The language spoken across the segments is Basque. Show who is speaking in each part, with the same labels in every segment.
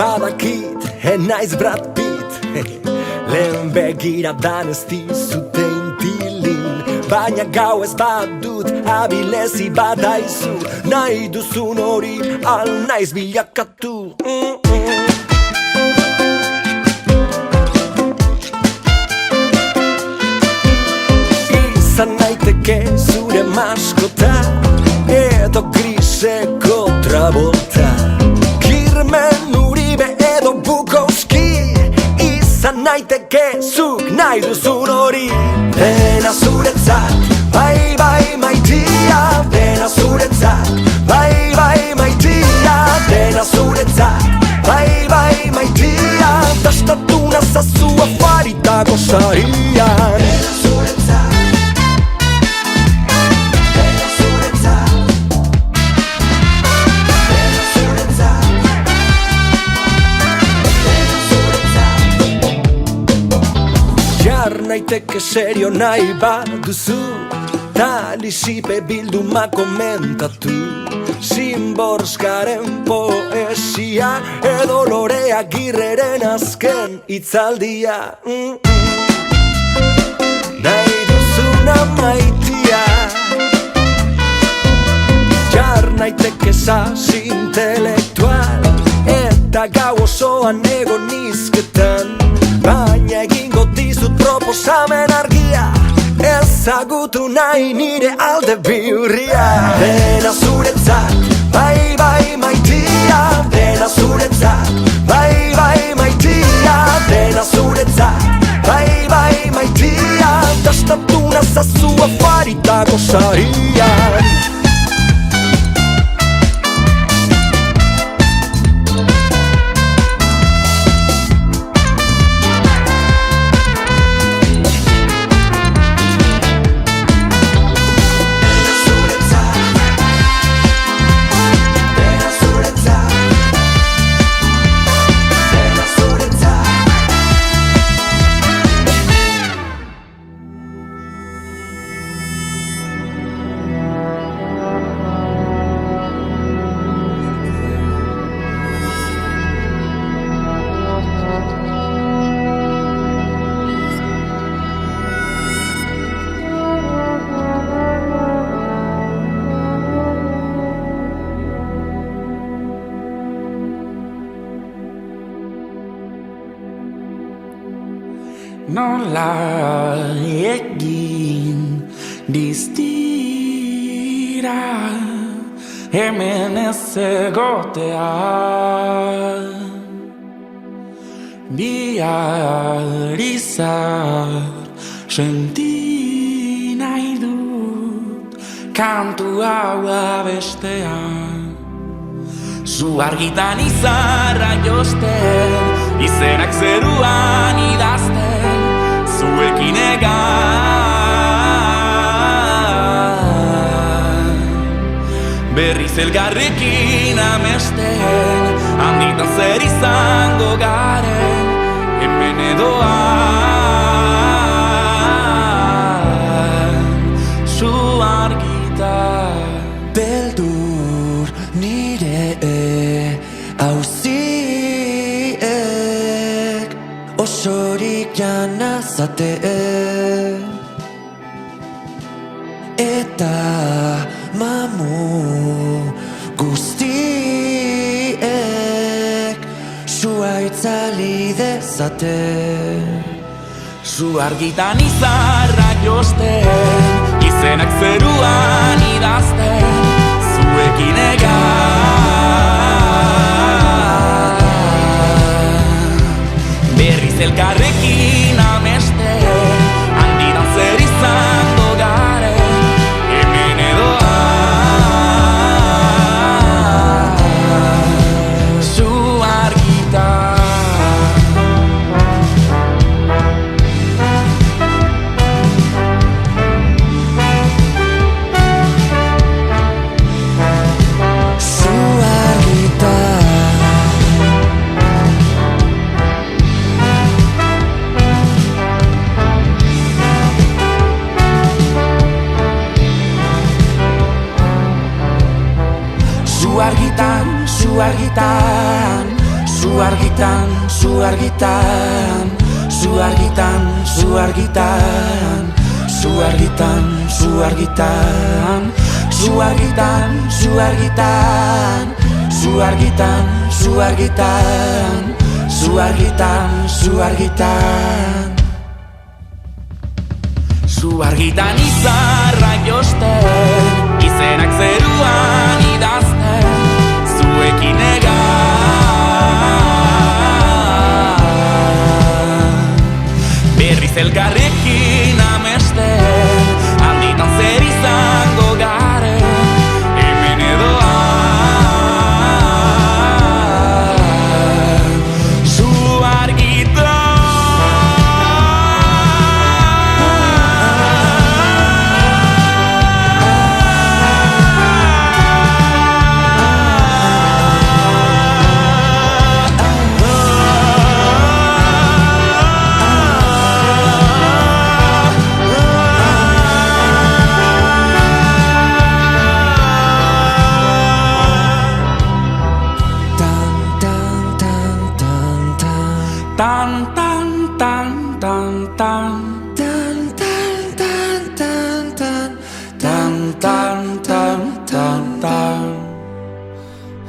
Speaker 1: Badakit, naiz Brad Pitt Lehen begiradan ez dizute intilin Baina gau ez badut abilezi badaizu Nahi duzun hori al naiz bilakatu Izan naiteke zure maskota Edo griseko Travolta Kirmen Uribe edo Bukowski Izan naiteke zuk nahi duzun hori Dena zuretzat, bai bai maitia Dena zuretzat, bai bai maitia Dena zuretzat, bai bai maitia Dastatu nazazu afaritako sarian Dena zuretzat Naiteke serio nahi baduzu Ta lisipe bilduma komentatu Zimborskaren poesia Edo Lorea Agirreren azken itzaldia Nahi duzuna maitia Jar naiteke sasi intelektual Eta gau osoan egon nizketan Baina egingo dizut proposamen argia Ezagutu nahi nire alde bihurria Dena zuretzat, bai bai maitia Dena zuretzat, bai bai maitia Dena zuretzat, bai bai maitia Dastatu nazazu afaritako sarian
Speaker 2: Nola egin diztira hemen ez egotea Bihar izar senti nahi dut kantu hau abestean Zu argitan izarra josten izenak zeruan idazten Zuekin egan Berriz elgarrekin amesten Handitan zer izango garen Hemen edoan Zu argitan
Speaker 3: Beldur nire auziek Osorik janazate Eta mamu guztiek Sua itzali dezate
Speaker 2: Zu argitan izarra josten Izenak zeruan idazten Zuekin egan Berriz elkarrekin amesten Handidan zer izango garen Hemen edoan Zu argitan Zu argitan, zu argitan, zu argitan, zu argitan, zu argitan, zu argitan, zu argitan, zu argitan, zu argitan, zu argitan, zu argitan, zu argitan. Zu argitan izarra josten, izenak zeruan idazten, zuekin berriz elkarrekin amesten, handitan zer izango garen, hemen edoan. Zu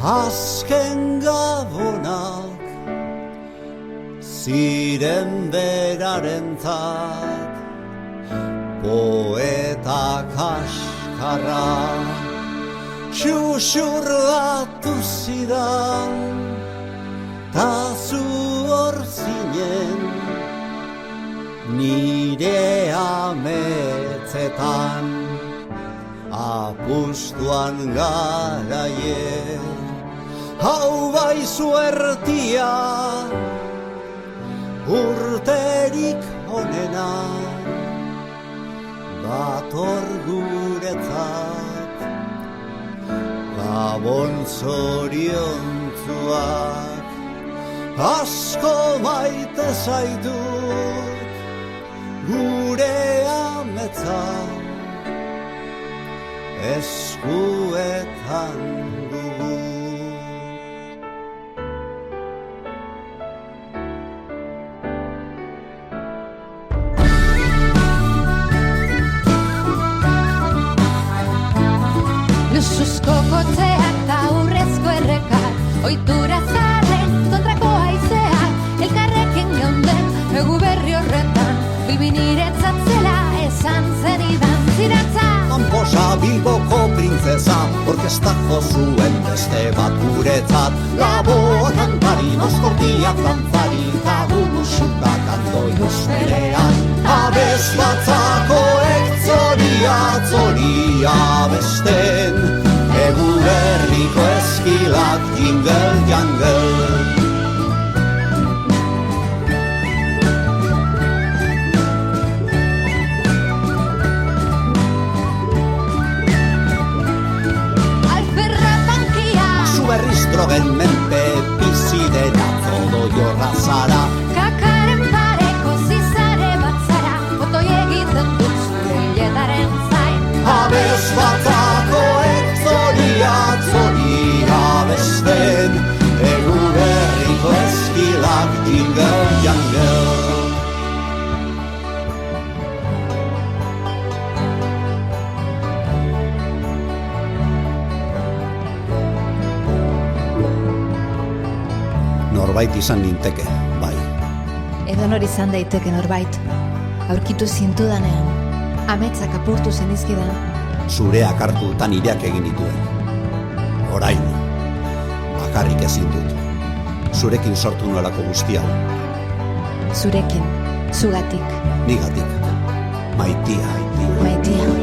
Speaker 4: Azken gabonak ziren berarentzat, poeta kaskarra xuxurlatu zidan, ta zu hor zinen nire ametzetan, apustuan garaie. Hau bai suertia, urterik onena, dator guretzat, Gabon zoriontzuak. Asko maite zaitut, gure ametzak, eskuetan dugu.
Speaker 5: Luxuzko kotxeak eta urrezko errekak, ohitura zaharren kontrako haizeak, elkarrekin geunden egu berri horretan, bilbiniretzat zela esan zenidan ziratza.
Speaker 4: Amposa Bilboko printzesa, orkestako zuen beste bat guretzat. Laboa kantari, noskortiak dantzari, gabulu xurak andoioz berean. Abez batzako ekzoria, zoria besten, egu berriko eskilak, jingle jangle. Drogen menpe biziren atzodo jorra zara.
Speaker 5: Kakaren pareko zizare bat zara, otoi egiten dut zure hiletaren zain.
Speaker 4: Abez batzako ekzoria, zoria besten, egu berriko eskilak, jingle jangle. Norbait izan ninteke, bai.
Speaker 6: Edonor izan daiteke norbait, aurkitu zintudanean, ametsak apurtu zenizkidan.
Speaker 4: Zureak hartu eta nireak egin dituen. Orain, bakarrik ezin dut. Zurekin sortu nuelako guztia.
Speaker 6: Zurekin, zugatik.
Speaker 4: Nigatik, maitia.
Speaker 6: Maitia.